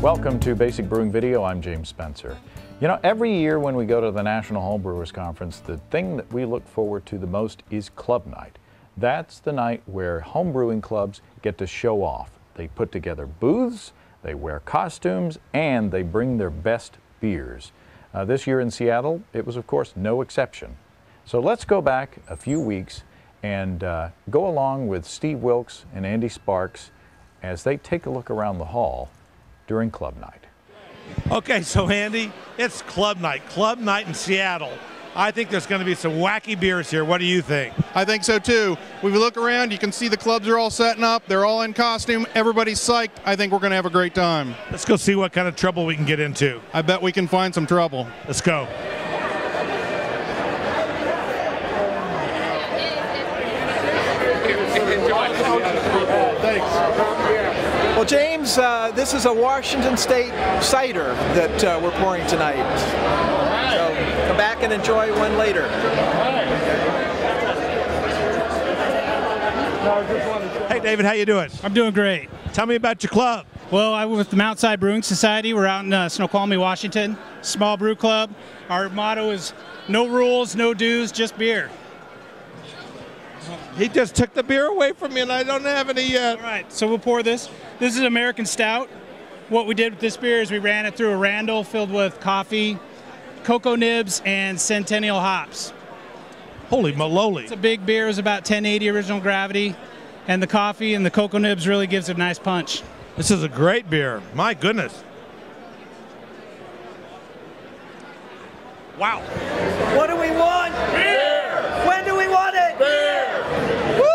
Welcome to Basic Brewing Video. I'm James Spencer. You know, every year when we go to the National Homebrewers Conference, the thing that we look forward to the most is Club Night. That's the night where homebrewing clubs get to show off. They put together booths, they wear costumes, and they bring their best beers. This year in Seattle, it was of course no exception. So let's go back a few weeks and go along with Steve Wilkes and Andy Sparks as they take a look around the hall during Club Night. Okay, so Andy, it's Club Night in Seattle. I think there's going to be some wacky beers here. What do you think? I think so too. When we look around, you can see the clubs are all setting up. They're all in costume. Everybody's psyched. I think we're going to have a great time. Let's go see what kind of trouble we can get into. I bet we can find some trouble. Let's go. Well, James, this is a Washington State cider that we're pouring tonight. So come back and enjoy one later. Hey, David, how you doing? I'm doing great. Tell me about your club. Well, I'm with the Mountside Brewing Society. We're out in Snoqualmie, Washington. Small brew club. Our motto is no rules, no dues, just beer. He just took the beer away from me and I don't have any yet. All right, so we'll pour this. This is American Stout. What we did with this beer is we ran it through a Randall filled with coffee, cocoa nibs, and Centennial hops. Holy maloli. It's a big beer. It was about 1080 original gravity, and the coffee and the cocoa nibs really gives it a nice punch. This is a great beer. My goodness. Wow. What do we want? Beer! When do we want it? Beer! Woo!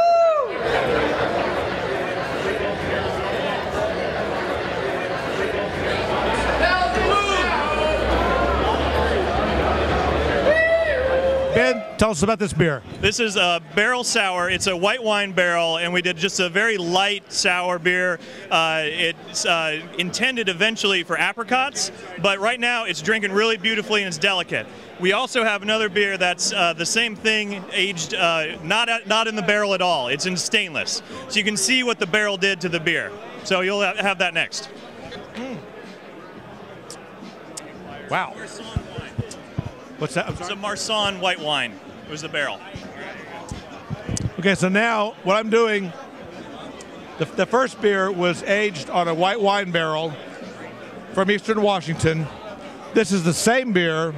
Ben, tell us about this beer. This is a barrel sour. It's a white wine barrel, and we did just a very light sour beer. It's intended eventually for apricots, but right now it's drinking really beautifully and it's delicate. We also have another beer that's the same thing, aged not in the barrel at all. It's in stainless, so you can see what the barrel did to the beer. So you'll have that next. Wow. What's that? It's a Marsanne white wine. It was the barrel. Okay, so now what I'm doing, the first beer was aged on a white wine barrel from Eastern Washington. This is the same beer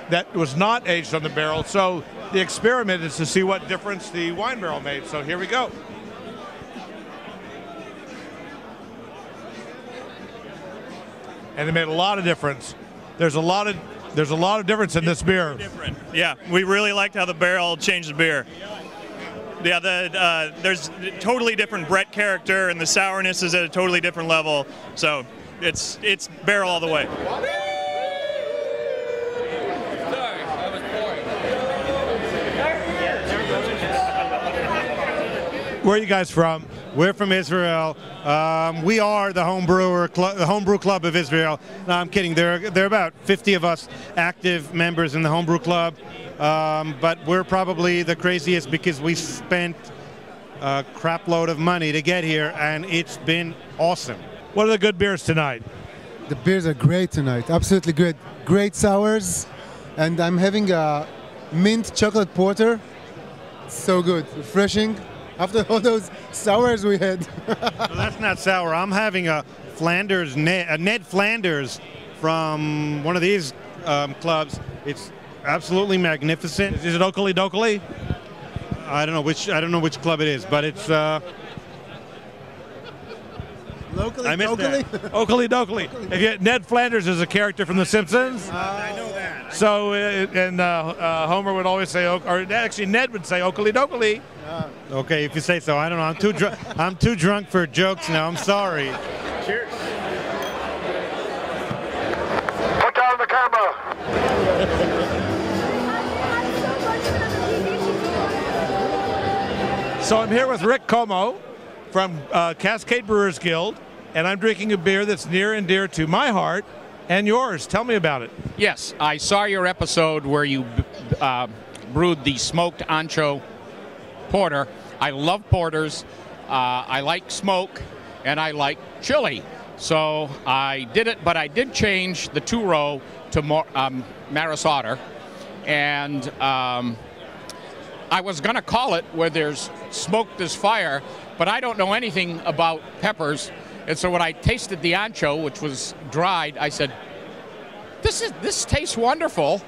that was not aged on the barrel, so the experiment is to see what difference the wine barrel made. So here we go. And it made a lot of difference. There's a lot of difference in this beer. Different. Yeah, we really liked how the barrel changed the beer. Yeah, there's totally different Brett character, and the sourness is at a totally different level. So it's barrel all the way. Where are you guys from? We're from Israel. We are the Homebrew Club of Israel. No, I'm kidding. There are about 50 of us active members in the Homebrew Club, but we're probably the craziest because we spent a crap load of money to get here, and it's been awesome. What are the good beers tonight? The beers are great tonight. Absolutely good. Great sours, and I'm having a mint chocolate porter. So good, refreshing. After all those sours we had. So that's not sour. I'm having a Flanders, Ned Flanders from one of these clubs. It's absolutely magnificent. Is it Oakley Dokley? I don't know which club it is, but it's Locally, I missed locally? that. Oakley Dokley. Ned Flanders is a character from The Simpsons. I know that. So, Homer would always say, or actually Ned would say Oakley Dokley. Okay, if you say so. I don't know. I'm too drunk for jokes now. I'm sorry. Cheers. Put down the camera. So I'm here with Rick Como from Cascade Brewers Guild, and I'm drinking a beer that's near and dear to my heart and yours. Tell me about it. Yes, I saw your episode where you brewed the smoked ancho porter. I love porters. I like smoke, and I like chili. So I did it, but I did change the 2-row to Maris Otter. And I was going to call it where there's smoke, there's fire, but I don't know anything about peppers. And so when I tasted the ancho, which was dried, I said, this tastes wonderful,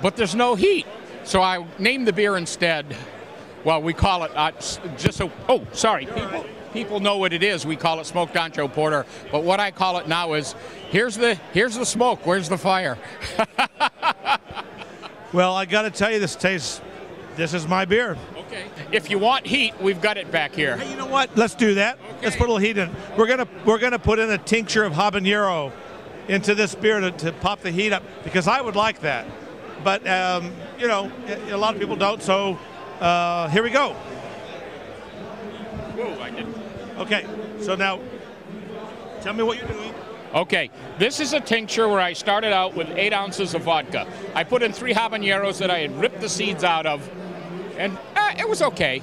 but there's no heat. So I named the beer instead. Well, we call it just so. Oh, sorry. People know what it is. We call it smoked ancho porter. But what I call it now is here's the smoke. Where's the fire? Well, I got to tell you, this is my beer. Okay. If you want heat, we've got it back here. Hey, you know what? Let's do that. Okay. Let's put a little heat in. We're gonna put in a tincture of habanero into this beer to pop the heat up, because I would like that. But you know, a lot of people don't. So here we go. Whoa, I didn't. Okay. So now, tell me what you're doing. Okay, this is a tincture where I started out with 8 ounces of vodka. I put in 3 habaneros that I had ripped the seeds out of, and it was okay.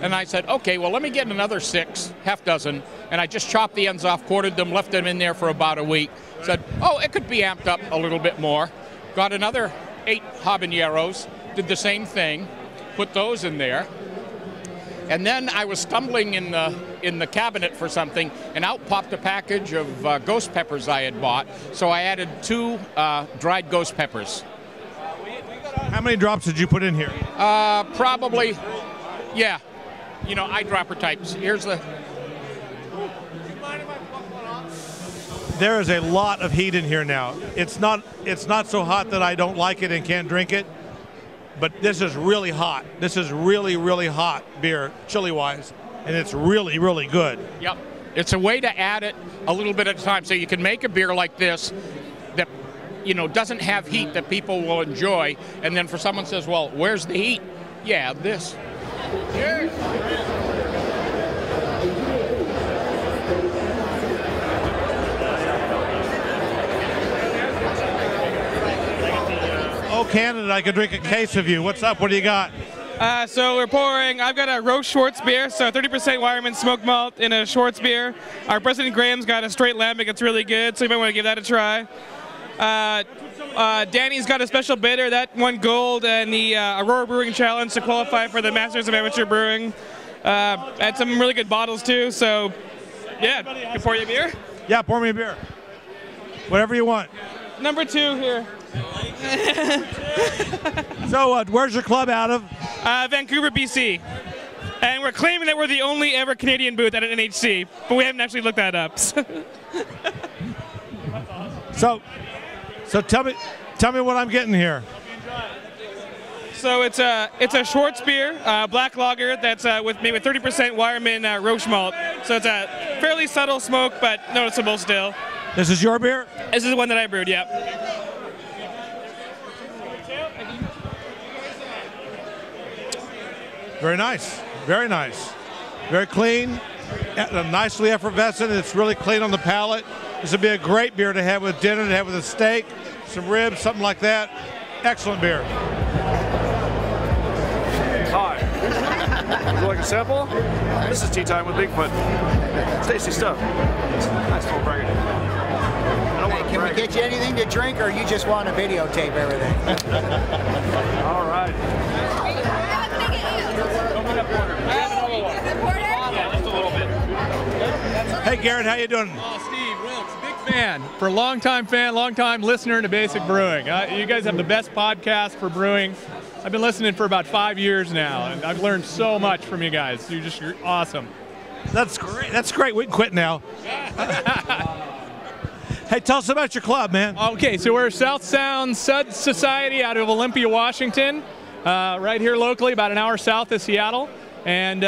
And I said, okay, well, let me get another 6, half dozen, and I just chopped the ends off, quartered them, left them in there for about a week. Said, oh, it could be amped up a little bit more. Got another 8 habaneros, did the same thing, put those in there. And then I was stumbling in the cabinet for something, and out popped a package of ghost peppers I had bought. So I added 2 dried ghost peppers. How many drops did you put in here? Probably, yeah. You know, eyedropper types. Here's the. There is a lot of heat in here now. It's not so hot that I don't like it and can't drink it. But this is really hot. This is really, really hot beer, chili-wise, and it's really, really good. Yep. It's a way to add it a little bit at a time. So you can make a beer like this that, you know, doesn't have heat that people will enjoy. And then for someone says, well, where's the heat? Yeah, this. Cheers. Oh, Canada, I could drink a case of you. What's up? What do you got? So we're pouring, I've got a Roche Schwartz beer, so 30% Wireman smoked malt in a Schwartz beer. Our President Graham's got a straight lambic, it's really good, so you might want to give that a try. Danny's got a special bitter, that won gold in the Aurora Brewing Challenge to qualify for the Masters of Amateur Brewing. Had some really good bottles too, so yeah, can pour you a beer? Yeah, pour me a beer. Whatever you want. Number 2 here. So where's your club out of? Vancouver, BC. And we're claiming that we're the only ever Canadian booth at an NHC, but we haven't actually looked that up. So tell me what I'm getting here. So it's a Schwartz beer, black lager that's made with 30% Wireman Roche malt. So it's a fairly subtle smoke, but noticeable still. This is your beer? This is the one that I brewed, yeah. Very nice. Very nice. Very clean. Nicely effervescent. It's really clean on the palate. This would be a great beer to have with dinner, to have with a steak, some ribs, something like that. Excellent beer. Hi. Would you like a sample? This is Tea Time with Bigfoot. It's tasty stuff. Nice little bragging. Hey, can we get you anything to drink, or you just want to videotape everything? All right. Hey, Garrett, how you doing? Oh, Steve, Wilkes, big fan. For a long-time fan, long-time listener to Basic Brewing. You guys have the best podcast for brewing. I've been listening for about 5 years now, and I've learned so much from you guys. You're awesome. That's great. That's great. We can quit now. Hey, tell us about your club, man. Okay, so we're South Sound Sud Society out of Olympia, Washington, right here locally, about an hour south of Seattle. And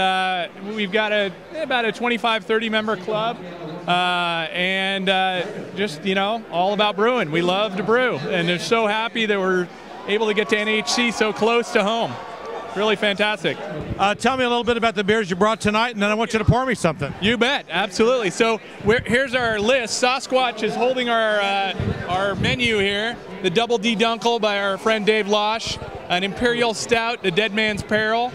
we've got about a 25, 30-member club, and just, you know, all about brewing. We love to brew, and they're so happy that we're able to get to NHC so close to home. Really fantastic. Tell me a little bit about the beers you brought tonight, and then I want you to pour me something. You bet, absolutely. So here's our list. Sasquatch is holding our menu here. The Double D Dunkel by our friend Dave Losh, an Imperial Stout, the Dead Man's Peril.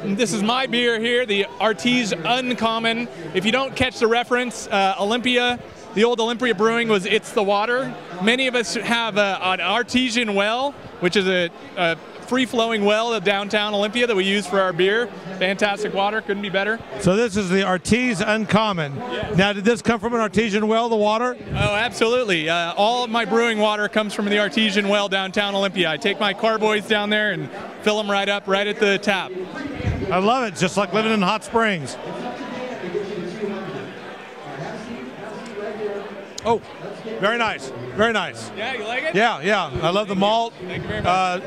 And this is my beer here, the Artese Uncommon. If you don't catch the reference, Olympia the old Olympia Brewing was It's the Water. Many of us have an artesian well, which is a free-flowing well of downtown Olympia that we use for our beer. Fantastic water, couldn't be better. So this is the Artese Uncommon. Yes. Now, did this come from an artesian well, the water? Oh, absolutely. All of my brewing water comes from the artesian well downtown Olympia. I take my carboys down there and fill them right up, right at the tap. I love it. It's just like living in hot springs. Oh, very nice. Very nice. Yeah, you like it? Yeah, yeah. I love the malt. Thank you very much.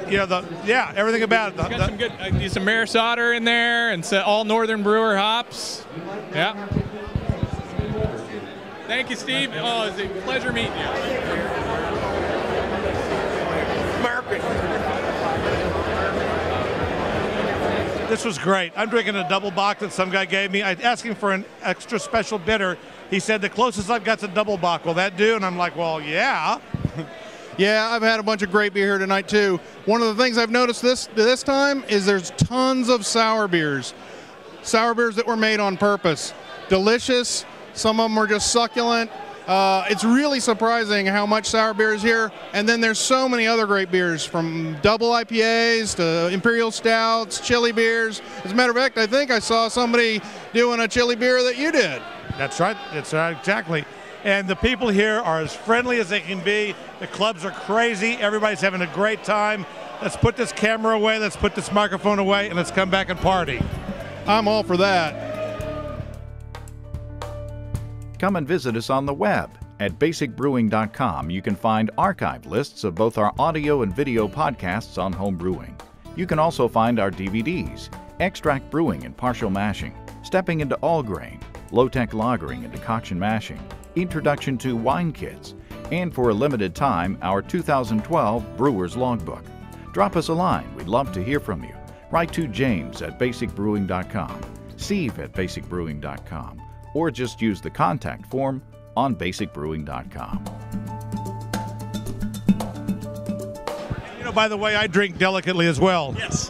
Everything about it. Got some good, some Maris Otter in there, and all Northern Brewer hops. Yeah. Thank you, Steve. Oh, it's a pleasure meeting you. This was great. I'm drinking a double bock that some guy gave me. I asked him for an extra special bitter. He said the closest I've got is a double bock. Will that do? And I'm like, well, yeah. Yeah, I've had a bunch of great beer here tonight too. One of the things I've noticed this time is there's tons of sour beers that were made on purpose. Delicious. Some of them are just succulent. It's really surprising how much sour beer is here. And then there's so many other great beers, from double IPAs to imperial stouts, chili beers. As a matter of fact, I think I saw somebody doing a chili beer that you did. That's right. That's right, exactly. And the people here are as friendly as they can be. The clubs are crazy. Everybody's having a great time. Let's put this camera away. Let's put this microphone away, and let's come back and party. I'm all for that. Come and visit us on the web. At basicbrewing.com, you can find archived lists of both our audio and video podcasts on home brewing. You can also find our DVDs, Extract Brewing and Partial Mashing, Stepping into All Grain, Low-Tech Lagering and Decoction Mashing, Introduction to Wine Kits, and for a limited time, our 2012 Brewer's Logbook. Drop us a line. We'd love to hear from you. Write to James at basicbrewing.com, Steve at basicbrewing.com, or just use the contact form on basicbrewing.com. By the way, I drink delicately as well. Yes.